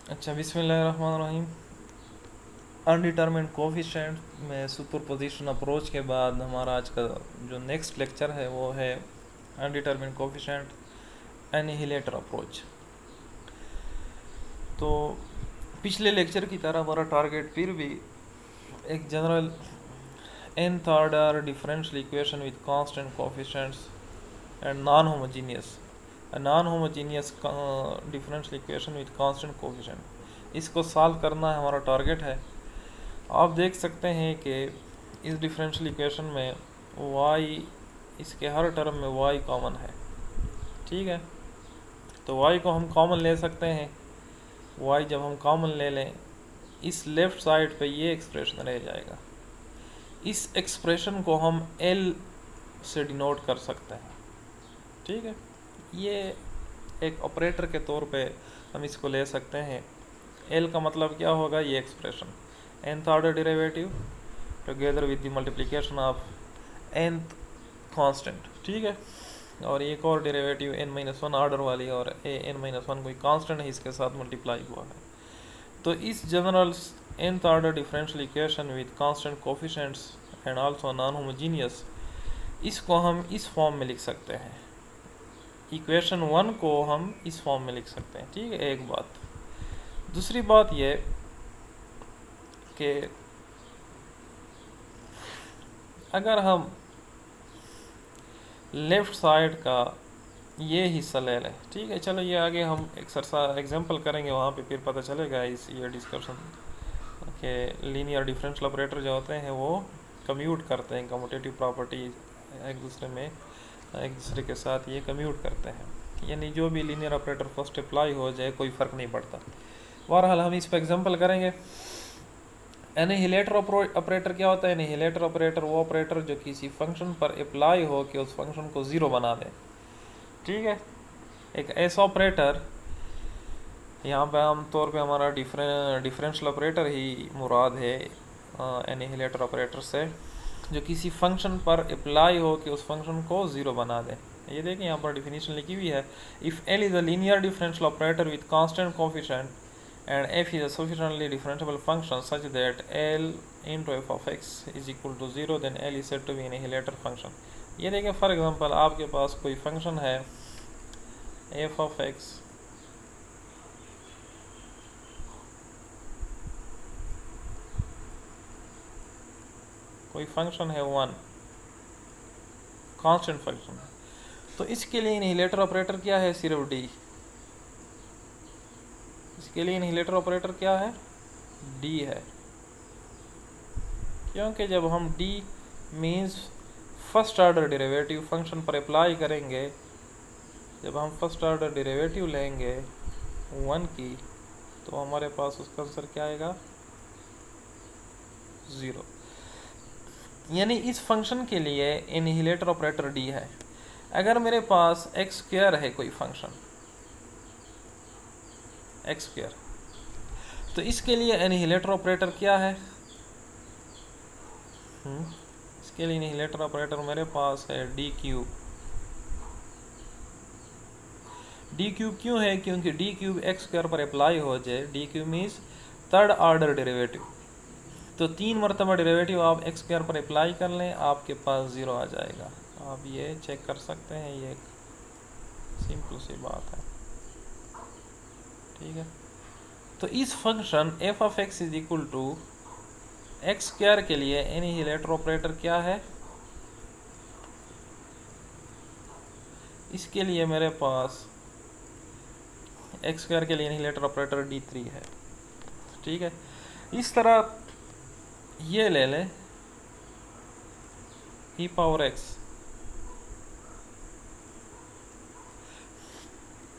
अच्छा, बिस्मिल्लाहिर्रहमानिर्रहीम। अनडिटरमिन्ड कोफिशिएंट में सुपरपोजिशन अप्रोच के बाद हमारा आज का जो नेक्स्ट लेक्चर है वो है अनडिटरमिन्ड कोफिशिएंट एनिहिलेटर अप्रोच। तो पिछले लेक्चर की तरह हमारा टारगेट फिर भी एक general nth order differential equation with constant coefficients and non-homogeneous differential equation with constant coefficient, इसको सॉल्व करना हमारा टारगेट है। आप देख सकते हैं कि इस डिफरेंशियल इक्वेशन में y, इसके हर टर्म में y कॉमन है। ठीक है, तो y को हम कॉमन ले सकते हैं। y जब हम कॉमन ले लें, इस लेफ़्ट साइड पे ये एक्सप्रेशन रह जाएगा। इस एक्सप्रेशन को हम L से डिनोट कर सकते हैं। ठीक है, ये एक ऑपरेटर के तौर पे हम इसको ले सकते हैं। L का मतलब क्या होगा, ये expression nth order derivative together with the multiplication of nth constant. ठीक है, और एक और डेरिवेटिव n-1 ऑर्डर वाली, और n-1 कोई कांस्टेंट है, इसके साथ मल्टीप्लाई हुआ है। तो इस general nth order differential equation with constant coefficients and also known homogeneous, इसको हम इस फॉर्म में लिख सकते हैं। इक्वेशन 1 को हम इस फॉर्म में लिख सकते हैं। ठीक है, एक बात। दूसरी बात ये कि अगर हम लेफ़्ट साइड का ये हिस्सा ले लें, ठीक है, चलो ये आगे हम एक्सरसाइज एग्जांपल करेंगे, वहाँ पे फिर पता चलेगा इस ये डिस्कशन के लीनियर डिफरेंशियल ऑपरेटर जो होते हैं वो कम्यूट करते हैं, कम्यूटेटिव प्रॉपर्टी एक दूसरे के साथ ये कम्यूट करते हैं। यानी जो भी लीनियर ऑपरेटर फर्स्ट अप्लाई हो जाए कोई फ़र्क नहीं पड़ता। बहरहाल हम इस पर एग्जांपल करेंगे। एनिहिलेटर ऑपरेटर क्या होता है? एनिहिलेटर ऑपरेटर वो ऑपरेटर जो किसी फंक्शन पर अप्लाई हो कि उस फंक्शन को ज़ीरो बना दे। ठीक है, एक ऐसा ऑपरेटर, यहाँ पे आमतौर पे हमारा डिफरेंशियल ऑपरेटर ही मुराद है एनिहिलेटर ऑपरेटर से, जो किसी फंक्शन पर अप्लाई हो कि उस फंक्शन को ज़ीरो बना दे। ये देखिए यहाँ पर डिफिनीशन लिखी हुई है। If L is a linear differential operator with constant coefficient and f is a sufficiently differentiable function such that L into f of x is equal to 0, then L is said to be an annihilator function। ये देखिए, for example आपके पास कोई function है f of x, कोई function है 1, constant function है। तो इसके लिए एनिहिलेटर ऑपरेटर क्या है? सिर्फ d। इसके लिए एनिहिलेटर ऑपरेटर क्या है? d है, क्योंकि जब हम d means first order derivative function पर अप्लाई करेंगे, जब हम फर्स्ट ऑर्डर डेरिवेटिव लेंगे 1 की, तो हमारे पास उसका आंसर क्या आएगा? 0। यानी इस फंक्शन के लिए एनिहिलेटर ऑपरेटर d है। अगर मेरे पास एक्स स्क्वायर है, कोई फंक्शन एक्स स्क्वायर, तो इसके लिए एनिहिलेटर ऑपरेटर क्या है? इसके लिए एनिहिलेटर ऑपरेटर मेरे पास है डी क्यूब। डी क्यूब क्यों है? क्योंकि डी क्यूब एक्स स्क्वायर पर अप्लाई हो जाए। D cube means third order derivative. तो 3 मरतबा डेरिवेटिव आप एक्स स्क्वायर पर अप्लाई कर लें, आपके पास 0 आ जाएगा। आप ये चेक कर सकते हैं, ये एक सिंपल सी बात है। ठीक है, तो इस function f of x is equal to x square के लिए एनिहिलेटर ऑपरेटर क्या है? इसके लिए मेरे पास एक्स स्क्वायर के लिए एनिहिलेटर ऑपरेटर d3 है। ठीक है, इस तरह ये ले लें e power x,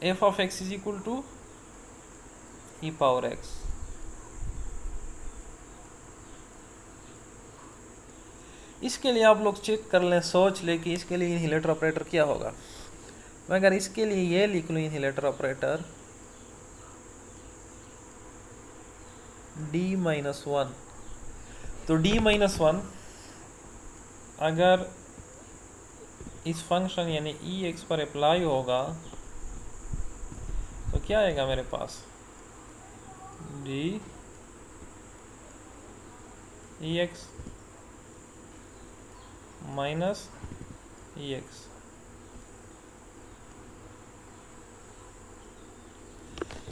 f of x is equal to e power x। इसके लिए आप लोग चेक कर लें, सोच लें कि इसके लिए इनहिलेटर ऑपरेटर क्या होगा। मैं अगर इसके लिए ये लिख लूँ इनहिलेटर ऑपरेटर d-1, तो d-1 अगर इस फंक्शन यानी e(x) पर अप्लाई होगा तो क्या आएगा मेरे पास? डी ई एक्स माइनस ई एक्स।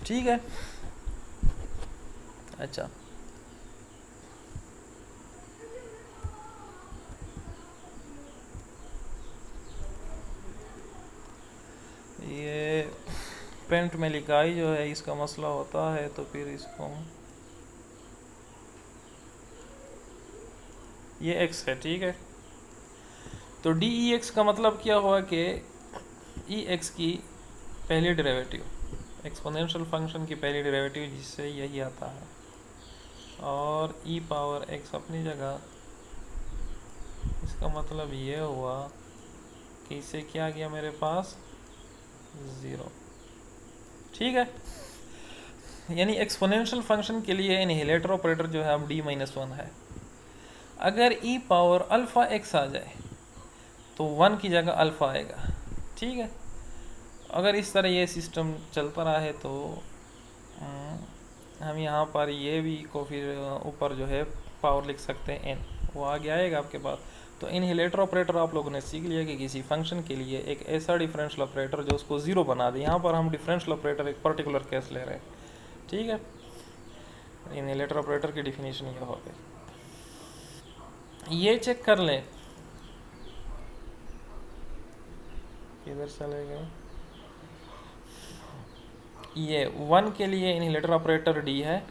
ठीक है। अच्छा, ये पेंट में लिखाई जो है इसका मसला होता है, तो फिर इसको ये एक्स है। ठीक है, तो डी ई एक्स का मतलब क्या हुआ कि ई एक्स की पहली डेरिवेटिव, एक्सपोनेंशियल फंक्शन की पहली डेरिवेटिव जिससे यही आता है, और ई पावर एक्स अपनी जगह। इसका मतलब ये हुआ कि इससे क्या गया मेरे पास, ज़ीरो। ठीक है, यानी एक्सपोनेंशियल फंक्शन के लिए इनहिलेटर ऑपरेटर जो है अब डी माइनस वन है। अगर ई पावर अल्फ़ा एक्स आ जाए तो वन की जगह अल्फ़ा आएगा। ठीक है, अगर इस तरह ये सिस्टम चलता रहा है तो हम यहाँ पर ये भी को फिर ऊपर जो है पावर लिख सकते हैं एन, वो आगे आएगा आपके पास। तो इनहिलेटर ऑपरेटर आप लोगों ने सीख लिया कि किसी फंक्शन के लिए एक ऐसा डिफरेंशियल ऑपरेटर जो उसको ज़ीरो बना दे। यहाँ पर हम डिफरेंशियल ऑपरेटर एक पर्टिकुलर केस ले रहे हैं। ठीक है, इनहिलेटर ऑपरेटर की डिफिनीशन ये हो गई। ये चेक कर लें, किधर चले गए, ये वन के लिए इनहिलेटर ऑपरेटर डी है,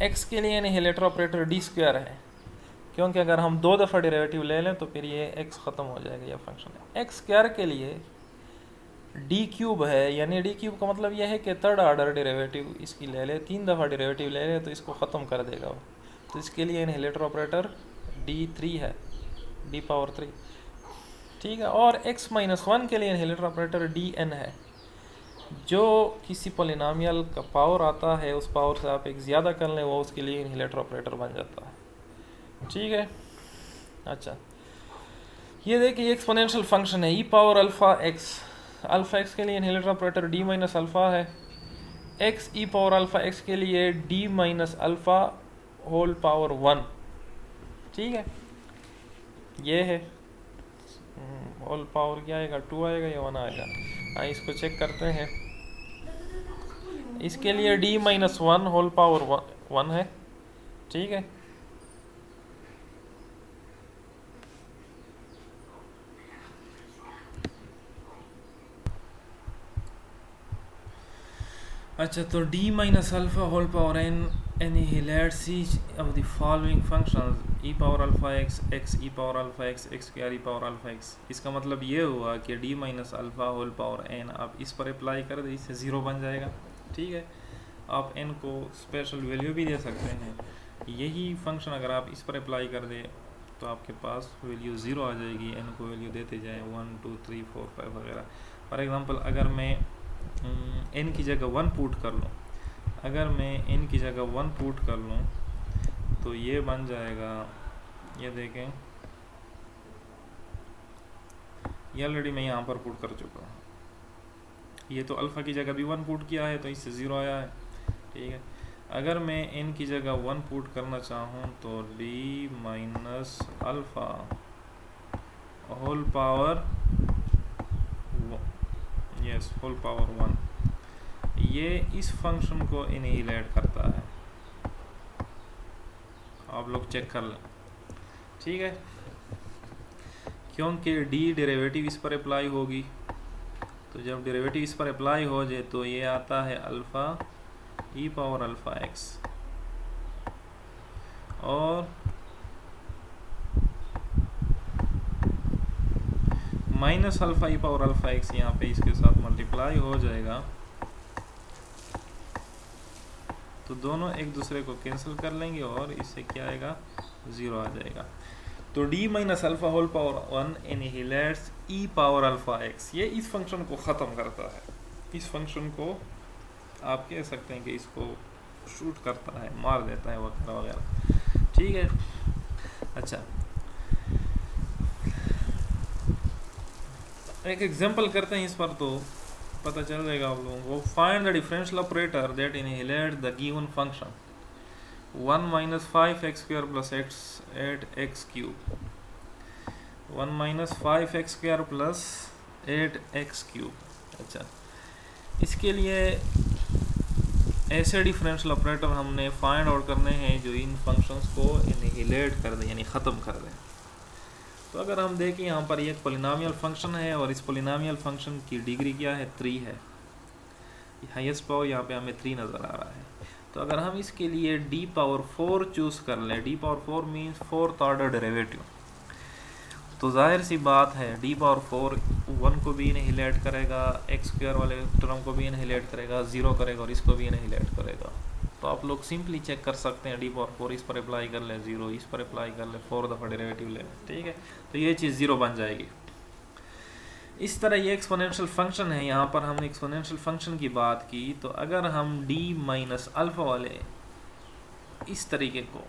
एक्स के लिए इनहिलेटर ऑपरेटर डी स्क्वायर है, क्योंकि अगर हम दो दफ़ा डेरिवेटिव ले लें तो फिर ये एक्स ख़त्म हो जाएगा, ये फंक्शन है। एक्स स्क्वायर के लिए डी क्यूब है, यानी डी क्यूब का मतलब यह है कि थर्ड ऑर्डर डेरिवेटिव इसकी ले ले, तीन दफ़ा डेरिवेटिव ले ले तो इसको ख़त्म कर देगा वो। तो इसके लिए इनहिलेटर ऑपरेटर डी थ्री है, डी पावर थ्री। ठीक है, और एक्स माइनस वन के लिए इनहिलेटर ऑपरेटर डी एन है। जो किसी पोलिनोमियल का पावर आता है उस पावर से आप एक ज़्यादा कर लें, वो उसके लिए इनहिलेटर ऑपरेटर बन जाता है। ठीक है, अच्छा ये देखिए एक्सपोनेंशियल फंक्शन है ई पावर अल्फ़ा एक्स के लिए annihilator operator D minus alpha है, x e power alpha x के लिए D minus alpha whole power one. ठीक है, ये है होल पावर क्या आएगा, टू आएगा या वन आएगा। हाँ, इसको चेक करते हैं। इसके लिए D minus one whole power one है। ठीक है, अच्छा तो d minus alpha whole power n annihilates each of the following functions e power alpha x x e power alpha x x square e power alpha x। इसका मतलब ये हुआ कि d minus alpha whole power n आप इस पर apply कर दे, इससे ज़ीरो बन जाएगा। ठीक है, आप n को स्पेशल वैल्यू भी दे सकते हैं। यही फंक्शन अगर आप इस पर अप्लाई कर दे तो आपके पास वैल्यू ज़ीरो आ जाएगी। n को वैल्यू देते जाएँ 1 2 3 4 5 वगैरह। फॉर एग्ज़ाम्पल अगर मैं n की जगह वन पुट कर लूँ, अगर मैं n की जगह वन पुट कर लूँ तो ये बन जाएगा, ये देखें ये ऑलरेडी मैं यहाँ पर पुट कर चुका हूँ। ये तो अल्फ़ा की जगह भी वन पुट किया है तो इससे ज़ीरो आया है। ठीक है, अगर मैं n की जगह वन पुट करना चाहूँ तो d minus alpha whole power s whole power one, ये इस फंक्शन को इनहिलेट करता है। आप लोग चेक कर लें। ठीक है, क्योंकि d डेरिवेटिव इस पर अप्लाई होगी, तो जब डेरिवेटिव इस पर अप्लाई हो जाए तो ये आता है अल्फ़ा ई पावर अल्फ़ा एक्स, और माइनस अल्फ़ा ई पावर अल्फ़ा एक्स यहाँ पे इसके साथ मल्टीप्लाई हो जाएगा, तो दोनों एक दूसरे को कैंसिल कर लेंगे और इससे क्या आएगा, ज़ीरो आ जाएगा। तो d minus alpha whole power one annihilates e power alpha x, ये इस फंक्शन को ख़त्म करता है। इस फंक्शन को आप कह सकते हैं कि इसको शूट करता है, मार देता है वगैरह वगैरह। ठीक है, अच्छा एक एग्जांपल करते हैं इस पर। तो पता चल जाएगा आप लोगों को। Find the differential operator that annihilate the given function 1 - 5x² + 8x³ 1 - 5x² + 8x³। अच्छा, इसके लिए ऐसे डिफरेंशियल ऑपरेटर हमने फाइंड आउट करने हैं जो इन फंक्शंस को इनहिलेट कर दें, यानी ख़त्म कर दें। तो अगर हम देखें यहाँ पर एक पोलिनोमियल फंक्शन है और इस पोलिनोमियल फंक्शन की डिग्री क्या है, 3 है। हाईएस्ट पावर यहाँ पे हमें 3 नज़र आ रहा है। तो अगर हम इसके लिए d⁴ चूज़ कर लें, d⁴ means 4th order derivative, तो जाहिर सी बात है d⁴ 1 को भी इनहिलेट करेगा, x² वाले टर्म को भी इनहिलेट करेगा, 0 करेगा और इसको भी इनहिलेट करेगा। तो आप लोग सिंपली चेक कर सकते हैं, d⁴ इस पर अप्लाई कर ले, 0 इस पर अप्लाई कर ले, 4 दफ़ा डेरिवेटिव ले, ठीक है। तो ये चीज़ 0 बन जाएगी। इस तरह ये एक्सपोनेंशियल फंक्शन है। यहाँ पर हमने एक्सपोनेंशियल फंक्शन की बात की, तो अगर हम d - अल्फ़ा वाले इस तरीके को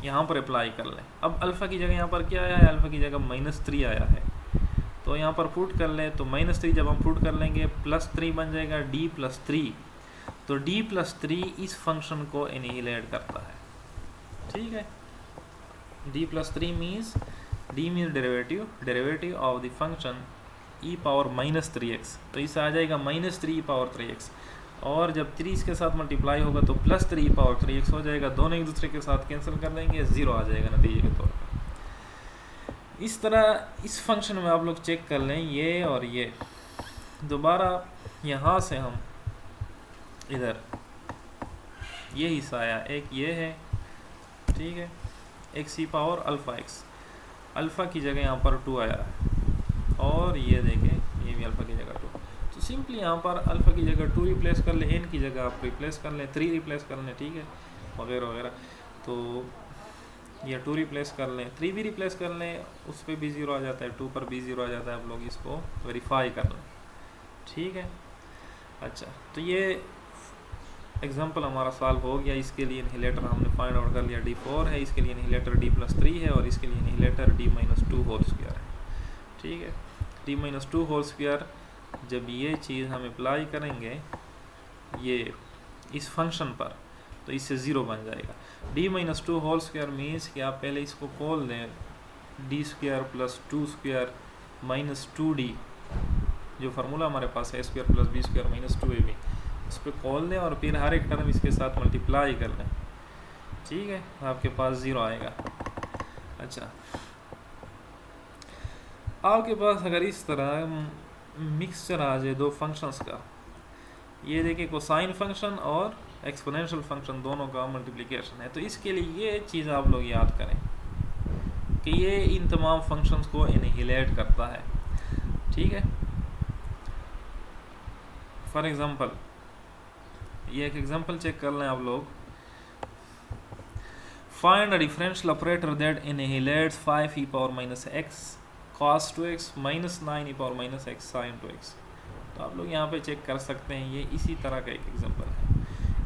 यहाँ पर अप्लाई कर लें, अब अल्फ़ा की जगह यहाँ पर क्या आया है, अल्फ़ा की जगह -3 आया है, तो यहाँ पर पुट कर लें, तो -3 जब हम पुट कर लेंगे +3 बन जाएगा d + 3। तो d + 3 इस फंक्शन को एनिहिलेट करता है, ठीक है। d + 3 means d means derivative of the function e⁻−3x, तो इससे आ जाएगा -3e⁻3x, और जब 3 इसके साथ मल्टीप्लाई होगा तो +3e⁻3x हो जाएगा। दोनों एक दूसरे के साथ कैंसिल कर देंगे, 0 आ जाएगा नतीजे के तौर पर। इस तरह इस फंक्शन में आप लोग चेक कर लें, ये और ये दोबारा यहाँ से हम इधर ये हिस्सा आया, एक ये है, ठीक है, x⁻⁴x, अल्फ़ा की जगह यहाँ पर 2 आया है, और ये देखें ये भी अल्फ़ा की जगह 2। तो सिंपली यहाँ पर अल्फ़ा की जगह 2 रिप्लेस कर लें, n की जगह आप रिप्लेस कर लें, 3 रिप्लेस कर लें, ठीक है, वगैरह वगैरह। तो ये 2 रिप्लेस कर लें, 3 भी रिप्लेस कर लें, उस पर भी 0 आ जाता है, 2 पर भी 0 आ जाता है। आप लोग इसको वेरीफाई कर लें, ठीक है। अच्छा, तो ये एग्जाम्पल हमारा सॉल्व हो गया। इसके लिए इनहिलेटर हमने फाइंड आउट कर लिया, d⁴ है, इसके लिए इनहिलेटर d + 3 है, और इसके लिए इनहिलेटर d - 2² है, ठीक है। d - 2² जब ये चीज़ हम अप्लाई करेंगे ये इस फंक्शन पर, तो इससे 0 बन जाएगा। d - 2² मीन्स कि आप पहले इसको खोल दें, d² + 2² - 2d, जो फार्मूला हमारे पास है a² + b² - 2ab, इस पर खोल दें और फिर हर एक टर्म इसके साथ मल्टीप्लाई कर लें, ठीक है, आपके पास 0 आएगा। अच्छा, आपके पास अगर इस तरह मिक्सचर आ जाए दो फंक्शंस का, ये देखिए कोसाइन फंक्शन और एक्सपोनेंशियल फंक्शन दोनों का मल्टीप्लिकेशन है, तो इसके लिए ये चीज़ आप लोग याद करें कि ये इन तमाम फंक्शंस को इनहिलेट करता है, ठीक है। फॉर एग्जांपल ये एक एग्जांपल चेक कर लें आप लोग। Find a differential operator that annihilates 5e⁻x cos 2x - 9e⁻x sin 2x। तो आप लोग यहाँ पे चेक कर सकते हैं, ये इसी तरह का एक एग्जांपल है।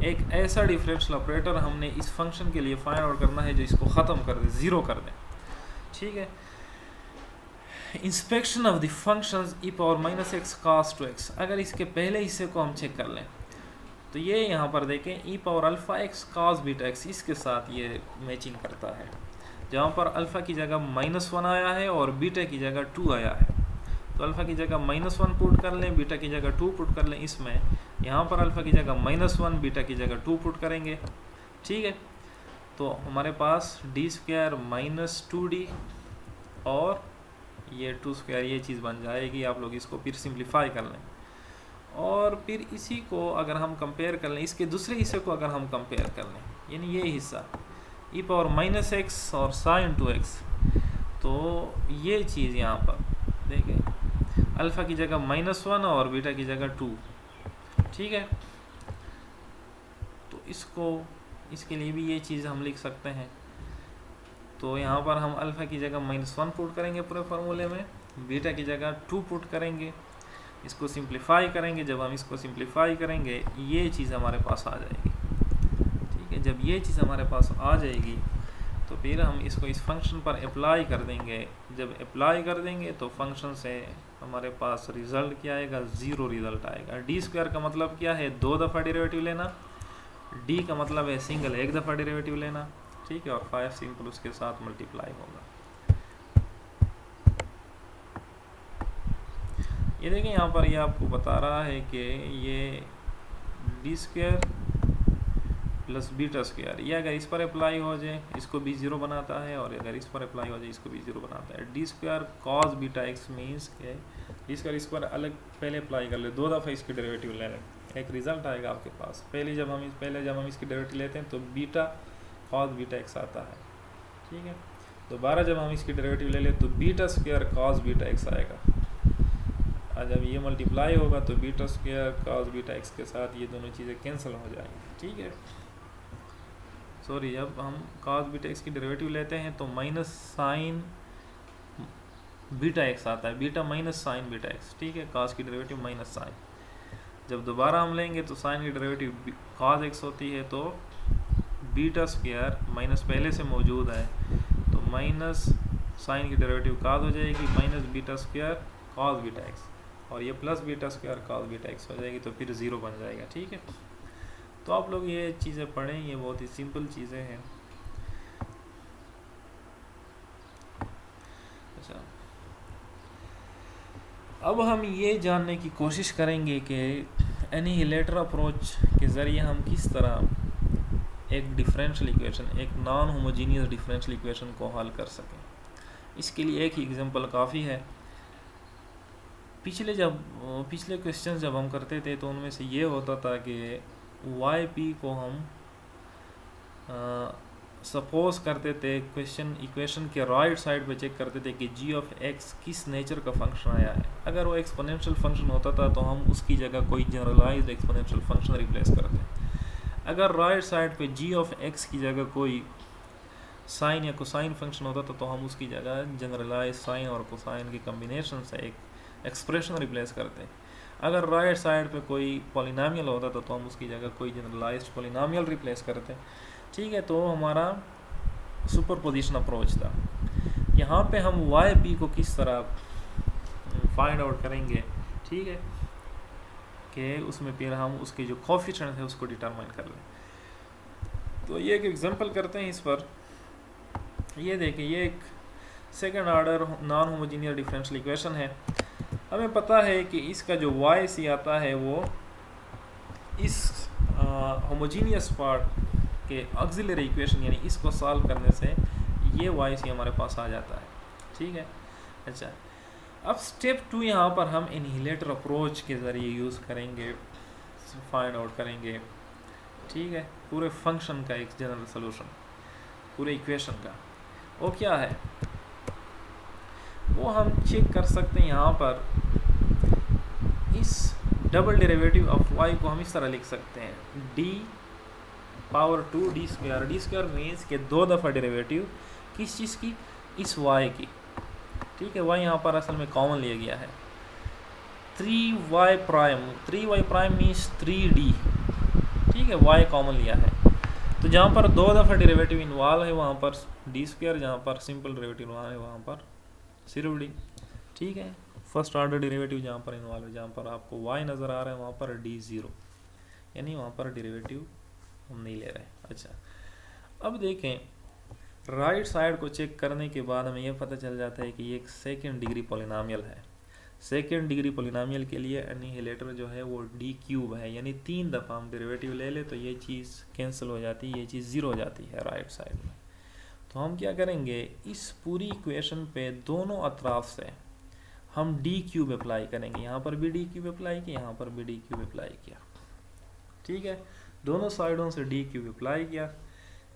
एक ऐसा डिफरेंशियल ऑपरेटर हमने इस फंक्शन के लिए फाइंड आउट करना है जो इसको ख़त्म कर दे, 0 कर दे, ठीक है। Inspection of the functions e⁻x cos 2x, अगर इसके पहले हिस्से को हम चेक कर लें तो ये यहाँ पर देखें e⁻⁴x cos βx, इसके साथ ये मैचिंग करता है, जहाँ पर अल्फ़ा की जगह -1 आया है और बीटा की जगह 2 आया है। तो अल्फ़ा की जगह -1 पुट कर लें, बीटा की जगह 2 पुट कर लें इसमें, यहाँ पर अल्फ़ा की जगह -1, बीटा की जगह 2 पुट करेंगे, ठीक है। तो हमारे पास d² - 2d और ये 2², ये चीज़ बन जाएगी। आप लोग इसको फिर सिंप्लीफाई कर लें, और फिर इसी को अगर हम कंपेयर कर लें, इसके दूसरे हिस्से को अगर हम कंपेयर कर लें, यानी ये हिस्सा e⁻−x और sin 2x, तो ये चीज़ यहाँ पर देखें अल्फ़ा की जगह -1 और बीटा की जगह 2, ठीक है। तो इसके लिए भी ये चीज़ हम लिख सकते हैं। तो यहाँ पर हम अल्फ़ा की जगह -1 पुट करेंगे पूरे फार्मूले में, बीटा की जगह 2 पुट करेंगे, इसको सिंप्लीफाई करेंगे। जब हम इसको सिंप्लीफाई करेंगे ये चीज़ हमारे पास आ जाएगी, ठीक है। जब ये चीज़ हमारे पास आ जाएगी तो फिर हम इसको इस फंक्शन पर अप्लाई कर देंगे जब अप्लाई कर देंगे तो फंक्शन से हमारे पास रिजल्ट क्या आएगा, 0 रिजल्ट आएगा। डी स्क्वायर का मतलब क्या है, 2 दफ़ा डेरिवेटिव लेना। डी का मतलब है सिंगल 1 दफ़ा डेरिवेटिव लेना, ठीक है, और 5 सिंपल उसके साथ मल्टीप्लाई होगा। ये देखें यहाँ पर ये आपको बता रहा है कि ये D square plus beta square, ये अगर इस पर अप्लाई हो जाए इसको भी 0 बनाता है, और अगर इस पर अप्लाई हो जाए इसको भी 0 बनाता है। D square cos beta x means के डी स्क्वायर इस पर अलग पहले अप्लाई कर ले, 2 दफ़ा इसकी डेरिवेटिव ले लें, एक रिजल्ट आएगा आपके पास। पहले जब हम इसकी डेरिवेटिव लेते हैं तो बीटा कॉस बीटा एक्स आता है, ठीक है। दोबारा जब हम इसकी डेरिवेटिव ले लें तो beta square cos beta x आएगा, और जब ये मल्टीप्लाई होगा तो beta square cos beta x के साथ ये दोनों चीज़ें कैंसिल हो जाएंगी, ठीक है। सॉरी, जब हम कॉस बीटा एक्स की डेरिवेटिव लेते हैं तो माइनस साइन बीटा एक्स आता है, beta minus sign beta x, ठीक है, कॉस की डेरिवेटिव माइनस साइन। जब दोबारा हम लेंगे तो साइन की डेरिवेटिव कॉस एक्स होती है, तो बीटा स्क्वायर माइनस पहले से मौजूद है तो माइनस साइन की डेरिवेटिव कॉस हो जाएगी, minus beta square cos beta x, और ये plus beta square cos beta x हो जाएगी, तो फिर 0 बन जाएगा, ठीक है। तो आप लोग ये चीज़ें पढ़ें, ये बहुत ही सिंपल चीज़ें हैं। अच्छा, अब हम ये जानने की कोशिश करेंगे कि एनिहिलेटर अप्रोच के ज़रिए हम किस तरह एक डिफरेंशियल इक्वेशन, एक नॉन होमोजीनियस डिफरेंशियल इक्वेशन को हल कर सकें। इसके लिए एक ही एग्जांपल काफ़ी है। पिछले क्वेश्चन जब हम करते थे तो उनमें से ये होता था कि वाई पी को हम सपोज करते थे इक्वेशन के राइट साइड पे चेक करते थे कि जी ऑफ एक्स किस नेचर का फंक्शन आया है। अगर वो एक्सपोनेंशियल फंक्शन होता था तो हम उसकी जगह कोई जनरलाइज्ड एक्सपोनेंशियल फंक्शन रिप्लेस करते। अगर राइट साइड पे जी ऑफ एक्स की जगह कोई साइन या कोसाइन फंक्शन होता था तो हम उसकी जगह जनरलाइज साइन और कोसाइन के कम्बिनेशन से एक एक्सप्रेशन रिप्लेस करते। अगर राइट साइड पे कोई पॉलिनोमियल होता था तो हम उसकी जगह कोई जनरलाइज्ड पॉलिनोमियल रिप्लेस करते, ठीक है। तो हमारा सुपरपोजिशन अप्रोच था। यहाँ पे हम वाई पी को किस तरह फाइंड आउट करेंगे, ठीक है, कि उसमें फिर हम उसके जो कोफिशिएंट है उसको डिटरमाइन कर लें। तो ये एक एग्जांपल करते हैं इस पर। ये देखिए, ये एक second order non homogeneous differential equation है। हमें पता है कि इसका जो वाई सी आता है वो इस होमोजीनियस पार्ट के ऑक्सिलरी इक्वेशन यानी इसको सॉल्व करने से ये वाई सी हमारे पास आ जाता है, ठीक है। अच्छा, अब स्टेप 2 यहाँ पर हम एनिहिलेटर अप्रोच के ज़रिए यूज़ करेंगे, फाइंड आउट करेंगे, ठीक है, पूरे फंक्शन का एक जनरल सोल्यूशन, पूरे इक्वेशन का। वो क्या है, वो हम चेक कर सकते हैं। यहाँ पर इस डबल डेरिवेटिव ऑफ वाई को हम इस तरह लिख सकते हैं, D power 2 D square. D square means के 2 दफ़ा डेरिवेटिव किस चीज़ की, इस वाई की, ठीक है। वाई यहाँ पर असल में कॉमन लिया गया है। 3y prime, 3y prime means 3d, ठीक है, वाई कॉमन लिया है। तो जहाँ पर 2 दफ़ा डेरिवेटिव इन्वॉल्व है वहाँ पर डी स्क्वायर, जहाँ पर सिंपल डेरिवेटिव इन्वॉल्व है वहाँ पर सिर्फ डी, ठीक है। फर्स्ट ऑर्डर डेरिवेटिव जहाँ पर इन्वॉल्व है, जहाँ पर आपको y नज़र आ रहा है वहाँ पर डी 0, यानी वहाँ पर डेरिवेटिव हम नहीं ले रहे। अच्छा, अब देखें, राइट साइड को चेक करने के बाद हमें यह पता चल जाता है कि ये एक सेकेंड डिग्री पॉलिनोमियल है। सेकेंड डिग्री पॉलिनोमियल के लिए एनिहिलेटर जो है वो डी क्यूब है, यानी 3 दफ़ा हम डेरिवेटिव ले ले तो ये चीज़ कैंसिल हो जाती है, ये चीज़ 0 हो जाती है राइट साइड में। तो हम क्या करेंगे, इस पूरी इक्वेशन पे दोनों अतराफ से हम डी क्यूब अप्लाई करेंगे। यहाँ पर भी डी क्यूब अप्लाई किया, यहाँ पर भी डी क्यूब अप्लाई किया, ठीक है। दोनों साइडों से डी क्यूब अप्लाई किया।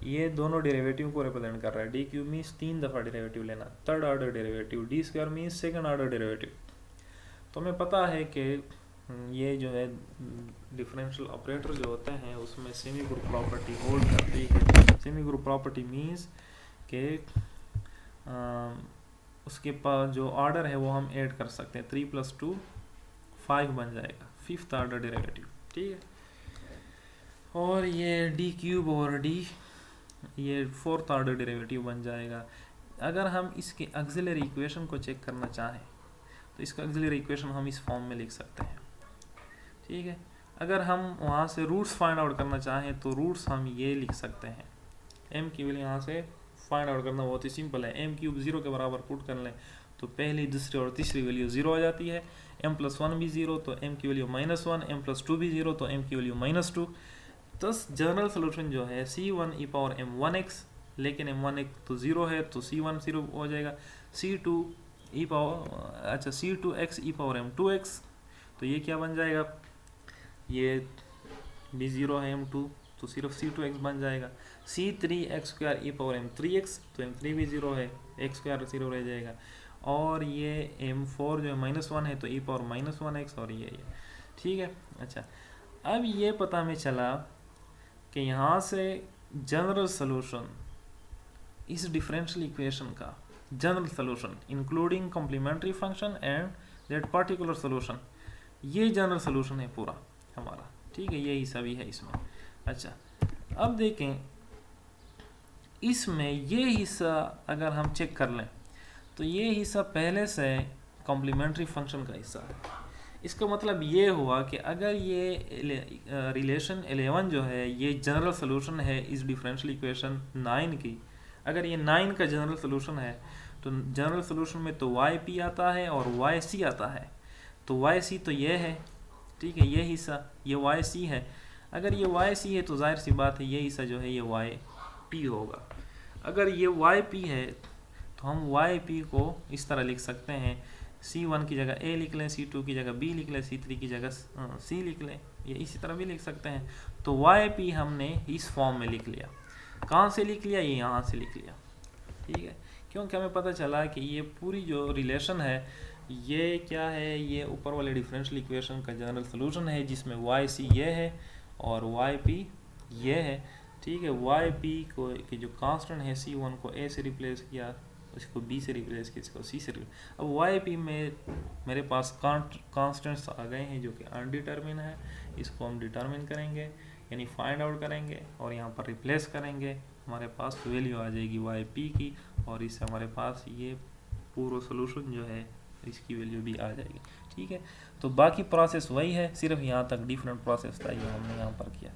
ये दोनों डेरिवेटिव को रिप्रेजेंट कर रहा है। डी क्यूब मीन्स 3 दफ़ा डेरिवेटिव लेना, third order derivative. D square means second order derivative. तो हमें पता है कि ये जो है डिफरेंशियल ऑपरेटर जो होते हैं उसमें सेमी ग्रुप प्रॉपर्टी होल्ड करती है। सेमी ग्रुप प्रॉपर्टी मीन्स के उसके पास जो ऑर्डर है वो हम ऐड कर सकते हैं। 3 + 2 5 बन जाएगा, 5th ऑर्डर डेरिवेटिव, ठीक है। और ये डी क्यूब और डी ये 4th ऑर्डर डेरिवेटिव बन जाएगा। अगर हम इसके ऑक्सिलरी इक्वेशन को चेक करना चाहें तो इसका ऑक्सिलरी इक्वेशन हम इस फॉर्म में लिख सकते हैं, ठीक है। अगर हम वहाँ से रूट्स फाइंड आउट करना चाहें तो रूट्स हम ये लिख सकते हैं, m की वैल्यू यहाँ से फाइंड आउट करना बहुत ही सिंपल है। m³ 0 के बराबर पुट कर लें तो पहली, दूसरी और तीसरी वैल्यू 0 आ जाती है। m+1 भी 0 तो m की वैल्यू -1, m+2 भी 0 तो m की वैल्यू -2। तो जनरल सोल्यूशन जो है c1e⁻m1x, लेकिन m1 तो 0 है तो c1 0 हो जाएगा। c2x e⁻m2x, तो ये क्या बन जाएगा, ये भी 0 है, m2 तो सिर्फ c2x बन जाएगा। c3x² e⁻m3x, तो m3 भी 0 है, x² 0 रह जाएगा। और ये m4 जो है -1 है तो e⁻−1x, और ये ठीक है। अच्छा, अब ये पता हमें चला कि यहाँ से जनरल सोल्यूशन इस डिफरेंशियल इक्वेशन का, general solution including complementary function and that particular solution, ये जनरल सोल्यूशन है पूरा हमारा, ठीक है। ये हिस्सा भी है इसमें। अच्छा, अब देखें इसमें ये हिस्सा अगर हम चेक कर लें तो ये हिस्सा पहले से कॉम्प्लीमेंट्री फंक्शन का हिस्सा है। इसका मतलब ये हुआ कि अगर ये रिलेशन 11 जो है ये जनरल सोल्यूशन है इस डिफरेंशियल इक्वेशन 9 की, अगर ये 9 का जनरल सोल्यूशन है तो जनरल सोल्यूशन में तो yp आता है और yc आता है। तो yc तो ये है, ठीक है, ये हिस्सा ये yc है। अगर ये yc है तो जाहिर सी बात है ये हिस्सा जो है ये yp होगा। अगर ये yp है तो हम yp को इस तरह लिख सकते हैं, c1 की जगह a लिख लें, c2 की जगह b लिख लें, c3 की जगह c लिख लें, ये इसी तरह भी लिख सकते हैं। तो yp हमने इस फॉर्म में लिख लिया। कहाँ से लिख लिया, ये यहाँ से लिख लिया, ठीक है, क्योंकि हमें पता चला कि ये पूरी जो रिलेशन है ये क्या है, ये ऊपर वाले डिफरेंशियल इक्वेशन का जनरल सोल्यूशन है जिसमें yc ये है और yp ये है, ठीक है। yp को कि जो कांस्टेंट है c1 को a से रिप्लेस किया, इसको b से रिप्लेस किया, इसको c से रिप्लेस। अब yp में मेरे पास कांस्टेंट्स आ गए हैं जो कि अनडिटर्मिन है, इसको हम डिटर्मिन करेंगे यानी फाइंड आउट करेंगे और यहाँ पर रिप्लेस करेंगे, हमारे पास वैल्यू आ जाएगी yp की, और इससे हमारे पास ये पूरा सोल्यूशन जो है इसकी वैल्यू भी आ जाएगी, ठीक है। तो बाकी प्रोसेस वही है, सिर्फ यहाँ तक डिफरेंट प्रोसेस था ये हमने यहाँ पर किया।